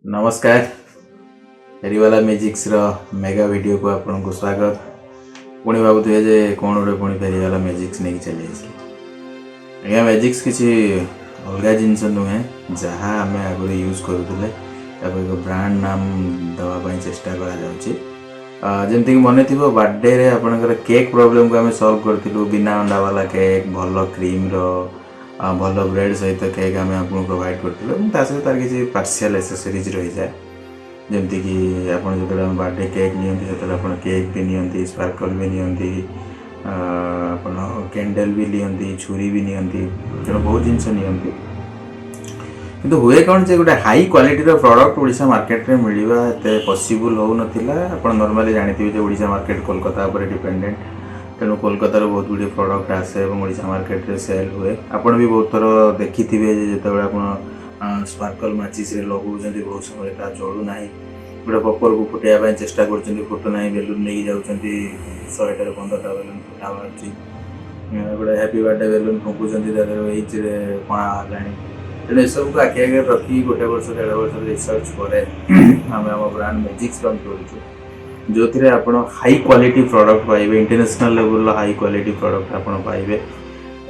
नमस्कार फेरीवाला magics mega video को आपन को स्वागत। पुणी भावुए जे कौन गोटे पुणी फेरीवाला मैजिक्स नहीं चली आज्ञा मैजिक्स किसी अलग जिनस नुहे जहाँ आम आगुरी यूज करूँ एक ब्रांड नाम दवाई चेष्टा करमती मन थी बर्थडे रे आपनकर केक प्रॉब्लम को आम सॉल्व करूँ बिना अंडा वाला केक भल क्रीम भल ब्रेड सहित केक आम आपको प्रोवाइड करूँ सहित तार किसी पार्शियल एसेसरीज रही जाए जमती कि आप जो बर्थडे केक नि केक भी नि स्पार्कल भी नि कैंडल भी नि छुरी भी नि तेणु बहुत जिनस नि किंतु हुए कौन से गोटे high quality product Odisha market रे मिलवा एते पॉसिबल हो नथिला। आपण नॉर्मली जानथिबे जे ओडिशा मार्केट कोलकाता पर डिपेंडेंट तेणु कोलकातार बहुत गुड़े प्रोडक्ट आसे और ओडिशा मार्केट रे सेल हुए। आपण भी बहुत थर देखिथिबे जे जेतेबेले आपण स्पार्कल माचिस रे लगाउछन्ती बहुत समय ता जळू नाही गोटे पपर को फुटाइबा चेष्टा करछन्ती फुटू नाही बेलून नहीं जाउछन्ती 100 टा 15टा बेलून फुटा बाची गोटे हैप्पी बर्थडे बेलून फुकुछन्ती दादर एज रे कोणा हलाणी तेणु सब को आखि आगे रखी गोटे वर्ष 1.5 वर्ष रिसर्च पर आम ब्रांड मैजिक्स लॉन्च करूँ जो थे आप हाई क्वालिटी प्रोडक्ट पाइबे international level high quality product आप पाइबे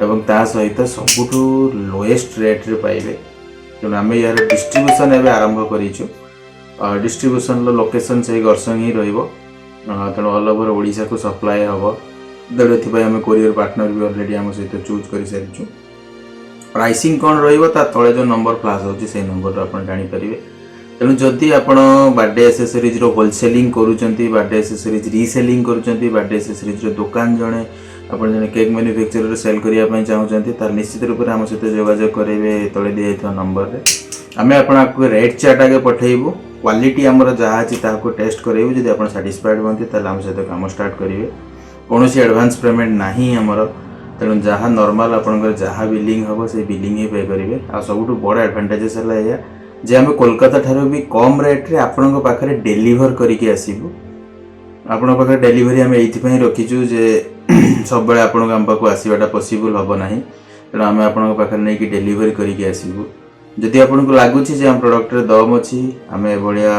एवं ता सहित सबुठू लोएस्ट रेट रे पाइबे। तेणु आम यार डिस्ट्रीब्यूशन एवं आरंभ करूँ डिस्ट्रीब्यूशन लोकेशन से गर्सन ही तेणु ऑल ओवर ओडिशा को सप्लाई हम तेणु आम कोरियर पार्टनर भी ऑलरेडी आम सहित चूज कर सारी प्राइसिंग कौन रा तले जो नंबर फ्लाश होची से नंबर आप जानीपर। तेणु जदि आप बर्थडे एसेसरीज होलसेलिंग करुँच बर्थडे एसेसरीज रीसेलिंग करुँच बर्थडे एसेसरीज दुकान जड़े आप जन केक मैन्युफैक्चरर सेल करने चाहते तार निश्चित रूप से आम सहित जोगाजोग करेंगे तले दिखाई नंबर रे आम आपको रेट चार्ट आगे पठेबू क्वालिटी आमर जहाँ अच्छी टेस्ट करेंगे जब आप साटिस्फाइड होती आम सहित कम स्टार्ट करेंगे कौन एडवांस पेमेंट ना आमर तेणु जहाँ नॉर्मल आपंकर जहाँ बिलिंग हम से बिलिंग ही पे करेंगे आ सब बड़ एडवांटेजेस है या जे आम कोलकाता ठारो भी कम रेट रे आपण पाखे डेलीवर करके आसबू आपण पाखे डेलीवरी आम ये रखीचु जे सब बेले आपण आम पाक आसवाटा पॉसिबल हम ना तेणु आम आपण पाखे नहीं डेलीवरी करके आसबू जदि आपन को लगुच आम प्रोडक्ट दम अच्छी आम भाया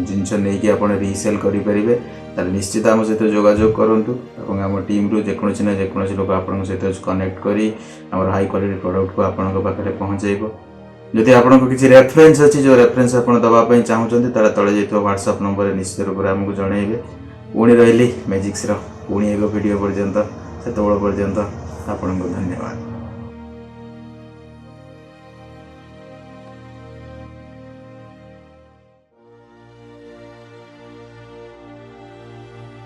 जिनस नहीं आप रीसेल करेंगे तार निश्चित आम सहित जोगाजोग करूँ आम टीम रु जेकोसी ना जेकोसी लोक आप सहित कनेक्ट करी आम हाई क्वालिटी प्रोडक्ट को आपण पाखे पहुँचेब। जदि आपको किसी रेफरेन्स अच्छी जो रेफरेन्स आप दवाई चाहते तार तले जाइए व्हाट्सएप नंबर निश्चित रूप से आमको जनइबे। पुणी रही मैजिक्स पुणी एक वीडियो पर्यंत से पर्यंत आपको धन्यवाद।